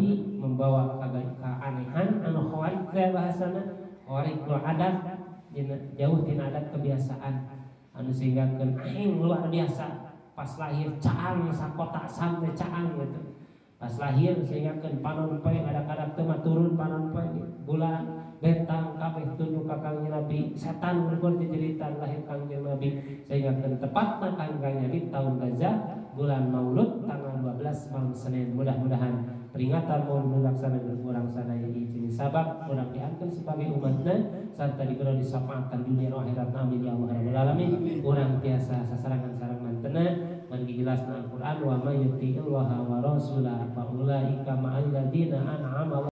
Nabi membawa keanehan anu khawarij teh bahasana khawarij adat jauh tina adat kebiasaan anu sehinggakeun aing luar biasa pas lahir caang sakota sam teh caang gitu pas lahir sehinggakeun panon poe kadang-kadang teu turun panon poe bulan bentang kabeh tunduk ka Kangjeng Nabi setan urang dicerita lahir Kangjeng Nabi sehinggakeun tepatna Kangjeng Nabi tahun Gajah bulan Maulud tanggal 12 malam Senin. Mudah-mudahan peringatan Maulud dilaksanakeun urang sadaya izin sabab urang diangkeun sebagai umatna sarta diberi disapaatan dunia akhirat amin ya Allah rabbal alamin. Urang tiasa sasarangan-sarangan mantena mun dijelasna Al-Qur'an wa may yuti'illaha wa rasulahu fa ulaika ma'al ladzina an'ama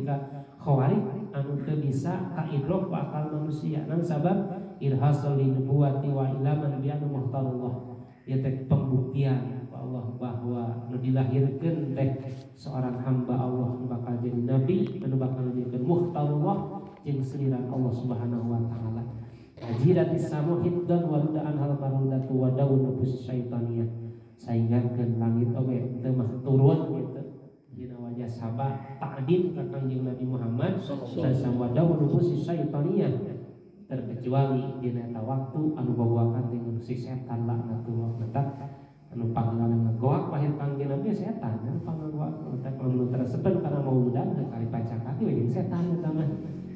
jika khawarij anu teu bisa kaidrok ku akal manusia nang sabab irhasul linubuwati wa ilaman bi anu muhtarullah ieu teh pembuktian ku Allah bahwa nu dilahirkeun teh seorang hamba Allah nu bakal jadi nabi anu bakal jadi muhtarullah jeung seliran Allah Subhanahu wa taala ajiratis samuhid dan waludaan hal marudatu wa daun nufus syaitaniyah sainggakeun langit oge teu mah turun gitu dina wajah sabah ta'dim ka Kangjeng Nabi Muhammad dan sawadaw nufusi syaitaniyah terkecuali dina eta waktu anu bawakan dengan si setan laknatullah mata anu panggilan ngagoak lahir Kangjeng Nabi setan anu panggoak mata anu tersebut karena mauludan kali pacakaki we jeung setan eta mah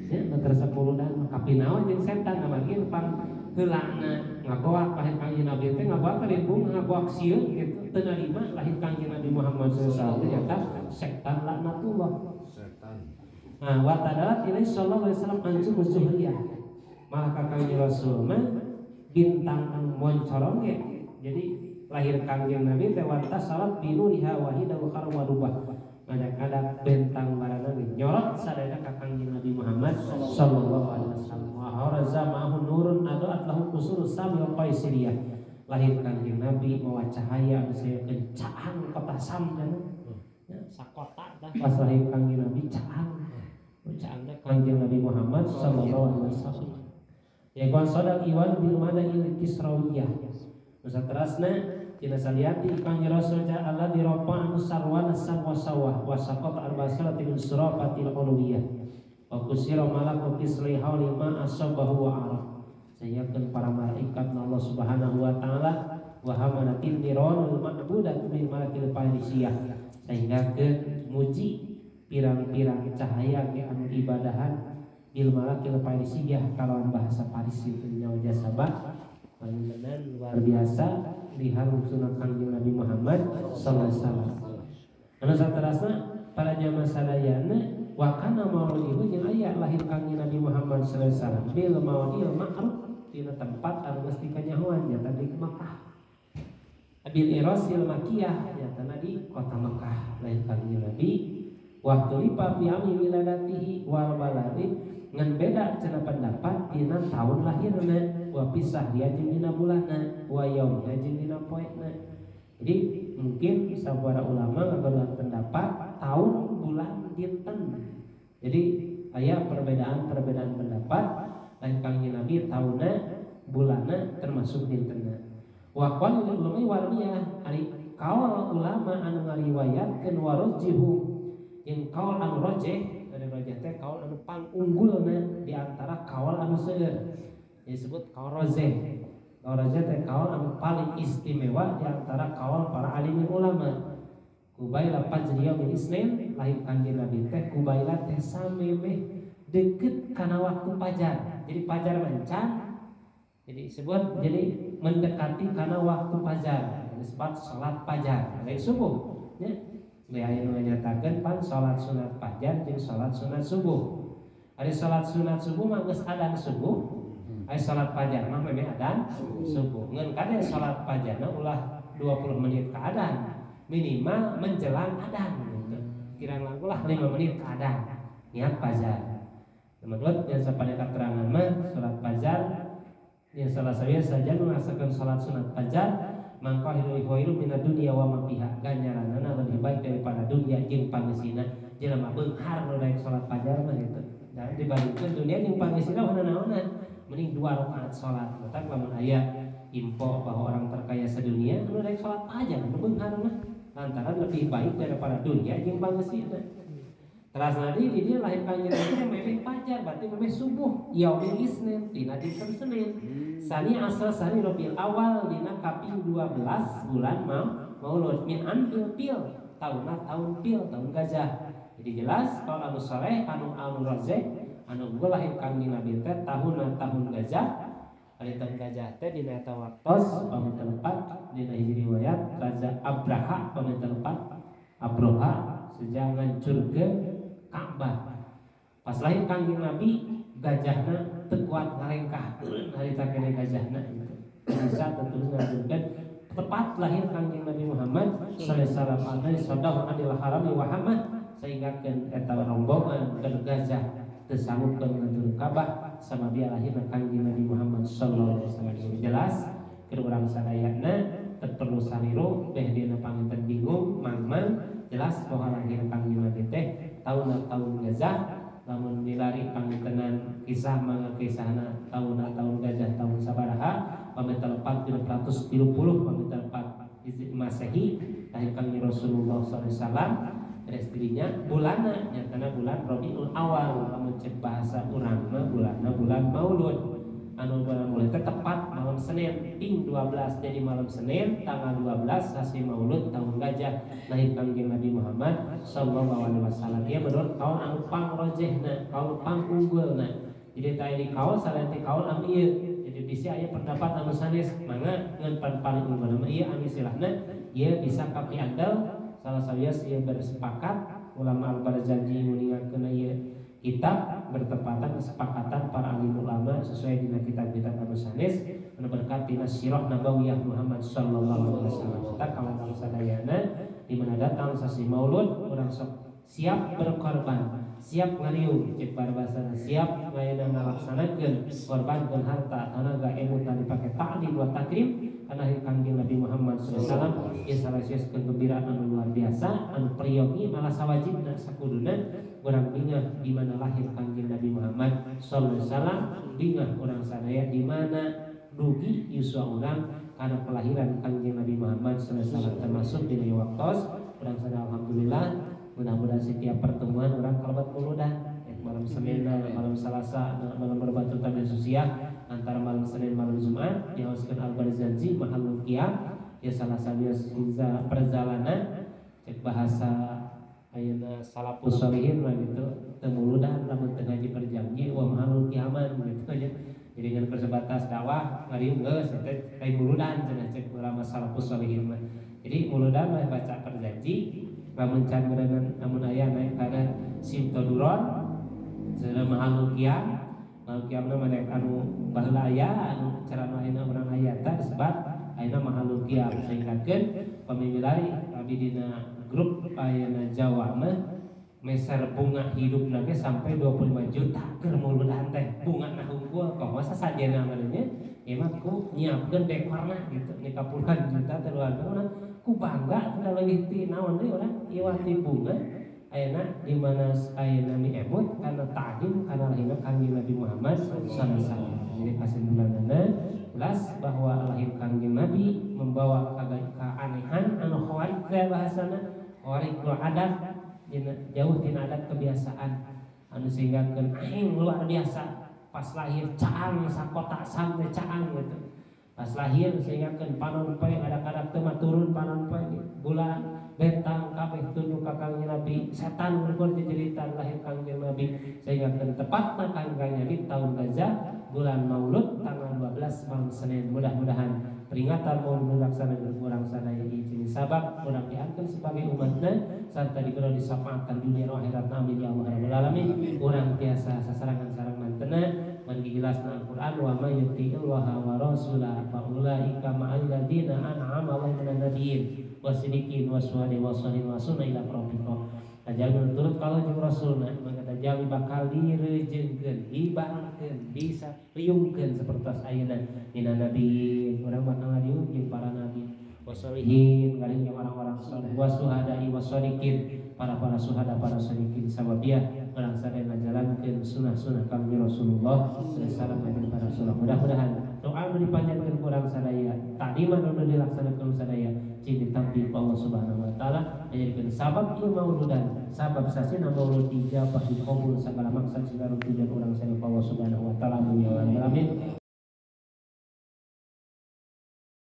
ya tersebuludan kapinaon jeung setan amargi pang heulana ngagoak lahir Kangjeng Nabi teh ngagoak ka ribu ngagoak sieun gitu teu narima lahir Kangjeng Nabi Muhammad sallallahu alaihi wasallam setan laknatullah setan. Nah, wa tadalat ilaihi sallallahu alaihi wasallam anjum zuhriyah. Maka Kangjeng Rasul mah bintang anu moncorong ge. Jadi lahir Kangjeng Nabi teh warta salat binuriha wahidul kharwadubah. Ada bentang barana nyorot sadaya ka Kangjeng Nabi Muhammad sallallahu alaihi wasallam. Wa haraza ma'ahu nurun adu'at lahu qusurus sami wal qaisiriyah. Lahir Kangjeng Nabi mawa cahaya anu saeukeun caang kota Sam ya sakota dah pas lahir Kangjeng Nabi caang Kangjeng Nabi Muhammad sallallahu alaihi wasallam. Ya kon sadaq iwan bil madail kisrawiyah. Nusa terasna tina saliati Kangjeng Rasul ja Allah di rafa anu sarwana sawwa sawah wa saqat arbasati min surafatil ulwiyah. Wa kusira malaku kisri hauli ma asabahu wa araf. Sayyakeun para malaikat Allah Subhanahu wa taala wa hamalatil niranul ma'budat bil malakil parisiyah. Sehingga ke muji pirang-pirang cahaya ke anu ibadahan bil malakil parisiyah kalawan bahasa Parisi itu nyawa jasabah panjenengan luar biasa lihat sunat Kangjeng Nabi Muhammad sallallahu alaihi wasallam. Anu saterasna para jamaah sadayana wa kana maulidu jeung aya lahir Kangjeng Nabi Muhammad sallallahu alaihi wasallam bil mawadil ma'ruf dina tempat anu geus dikanyahoan nya tadi ke Makkah. Bil irasil Makkiyah ya tanah di kota Makkah lahir Kangjeng Nabi waktu lipa fi ami wiladatihi wal baladi ngan beda cenah pendapat dina tahun lahirna wa pisah dia jeung dina bulanna wa yaumna jeung dina poena. Jadi mungkin sabara ulama ngagodahan pendapat tahun bulan dinten. Jadi aya perbedaan pendapat lain Kangjeng Nabi tahunna bulanna termasuk dintenna. Wa qala ulama warmiyah ari kaul ulama anu ngariwayatkeun warjihu yang kaul anu rajih dari rajih teh kaul anu pangunggulna di antara kaul anu seueur disebut kaul rajih. Kaul rajih teh kaul anu paling istimewa di antara kaul para alim ulama. Kubaila fajriya bil isnin lahir Kangjeng Nabi teh kubaila teh samemeh deukeut kana waktu fajar. Jadi fajar mancan jadi disebut jadi mendekati karena waktu fajar disebut salat fajar lain subuh ya lain menyatakan pan salat sunat fajar jeung salat sunat subuh. Ari salat sunat subuh mah geus adzan subuh ari salat fajar mah memang adzan subuh ngeun kade salat fajarna ulah 20 menit ka adzan minimal menjelang adzan gitu kirang langkung lah 5 menit ka adzan niat fajar. Menurut yang sapada keterangan mah salat fajar Ya salah saya saja mengasakan salat sunat fajar mangka hiru minad dunya wa ma fiha ganjaranana lebih baik daripada dunia jeung pangeusina jelema beunghar nu daek salat fajar mah gitu. Dan dibandingkan dunia jeung pangeusina naon-naonna mending 2 rakaat salat. Mata lamun aya info bahwa orang terkaya sedunia nu daek salat fajar nu beunghar mah lantaran lebih baik daripada dunia jeung pangeusina. Teras nadi di dia lahir kanjeng Nabi memeh fajar berarti memeh subuh yaumil isnin dina dinten Senin. Sani asal sani Rabiul Awal dina kaping 12 bulan Maulud min anfil pil tahunna tahun pil tahun gajah. Jadi jelas kalau anu saleh anu razek anu unggul lahir kanjeng Nabi teh tahunna tahun gajah. Ari tahun gajah teh dina eta waktos pami telepat dina hiji riwayat Raja Abraha pami telepat Abroha sejak ngancurkeun Ka'bah. Pas lahir kanjeng Nabi gajahna teu kuat ngarengkahkeun harita keneh gajahna gitu. Bisa tentu ngajukeun tepat lahir kanjeng Nabi Muhammad sallallahu alaihi wasallam alaihi sadahu adil harami wa hamah sehingga eta rombongan ke gajah teu sanggup ngatur Ka'bah sama dia lahir kanjeng Nabi Muhammad sallallahu alaihi wasallam. Jelas keur urang sadayana teu perlu sariru beh dina panginten bingung mang jelas bahwa lahir kanjeng Nabi teh tahun gajah. Namun dilari pangintenan kisah mangga kisahna tahun gajah tahun sabaraha pami telepat 730 pami telepat Masehi lahir kanjeng Rasulullah sallallahu alaihi wasallam istrinya bulanna nyatana bulan Rabiul Awal lamun cek bahasa urang mah bulanna bulan Maulud anu bulan Maulud tepat malam Senin ping 12 jadi malam Senin tanggal 12 sasi Maulud tahun gajah lahir kanjeng Nabi Muhammad sallallahu alaihi wasallam. Dia menurut kaul anu pangrojehna kaul pangunggulna. Jadi tadi di kaul saleh kaul anu ieu. Jadi bisi aya pendapat anu sanes mangga ngan paling unggul mah ieu anu istilahna ieu bisa kapiandal salah sawias ieu bersepakat ulama al-Barzanji nguningakeun ieu kitab bertepatan kesepakatan para alim ulama sesuai dengan kitab-kitab anu sanes anu berkat dina sirah nabawiyah Muhammad sallallahu alaihi wasallam. Kita kalau sadayana di mana datang sasi Maulud urang sok siap berkorban, siap ngariung cek bahasa siap ngayana ngalaksanakeun korbankeun harta tenaga ilmu tadi dipake ta'lim wa takrim kana kanjeng Nabi Muhammad sallallahu alaihi wasallam ieu salasius kegembiraan anu luar biasa anu priyogi malah sawajibna sakuduna urang bingah di mana lahir kanjeng Nabi Muhammad sallallahu alaihi wasallam bingah urang sadaya di mana dugi yuswa urang karena kelahiran kanjeng Nabi Muhammad sallallahu alaihi wasallam termasuk di waktos urang sadaya alhamdulillah mudah-mudahan setiap pertemuan orang kalabat muludan malam Senin, malam Selasa, malam berbatu tabi susiah antara malam Senin malam Jumat dihauskan al-Barzanji mahalul qiyam ya salah satu perjalanan cek bahasa ayeuna salafus sholihin lah gitu teu muludan lamun teu ngaji perjanji wa mahalul qiyaman gitu aja. Jadi dengan persebatas dakwah ngariung geus teh lain muludan cenah cek ulama salafus sholihin mah. Jadi muludan mah baca perjanji lamun can berenang namun aya naik kana simtoduron secara mahalul qiyam nama naik anu baheula aya anu carana ayeuna urang aya teh disebut ayeuna mahalul qiyam sehinggakeun pamimilari abdi dina grup ayeuna Jawa mah meser bunga hidup lagi sampai 25 juta keur muludan teh bunga nah hungkul kok masa sajena namanya emang ku nyiapkeun dekorna gitu nikah puluhan juta teh luar ku bangga teh leuwih ti naon deui urang ieu ti bunga ayeuna di mana ayeuna miemut kana ta'zim kana lahirna kanjeng Nabi Muhammad sallallahu alaihi wasallam. Jadi kesimpulanna jelas bahwa lahir kanjeng Nabi membawa keanehan anu khawarij bahasana khawarijul adat jauh tina adat kebiasaan anu sehinggakeun aing luar biasa pas lahir caang sakota sampai caang gitu pas lahir sehinggakeun panon poe kadang-kadang teu turun panon poe bulan bentang kabeh tunduk ka kanjeng Nabi setan urang cerita lahir kanjeng Nabi sehinggakeun tepatna kanjeng Nabi tahun gajah bulan Maulud tanggal 12 malam Senin. Mudah-mudahan peringatan maulud dilaksanakeun urang sadaya hiji sabab urang diangkeun sebagai umatna sarta diberi disapaatan dunia akhirat amin ya Allah rabbal alamin. Urang tiasa sasarangan-sarangan tenang menjelasna Al-Qur'an wa may yuti'illaha wa rasulahu fa ulaika ma'al ladzina an'ama Allahu minan nabiyyin wasidikin waswadi wasalin wasuna ila rabbika. Tajal menurut kalau jeung rasulna maka tajal bakal direjeungkeun dibarengkeun bisa riungkeun sapertos ayeuna minan nabiyyin urang bakal ngadiung jeung para nabi wasolihin garing orang-orang saleh wasuhada'i wasodiqin para suhada para sodiqin sabab dia urang sadaya ngajalankeun sunah-sunah kami Rasulullah sallallahu alaihi wasallam para rasul. Mudah-mudahan doa nu dipanjatkeun ku urang sadaya takdiman nu dilaksanakeun sadaya cing ditampi ku Allah Subhanahu wa taala menjadikeun sabab ieu mauludan sabab sasina maulud dijabah dikabul sagala maksud segala tujuan urang sadaya ku Allah Subhanahu wa taala. Amin.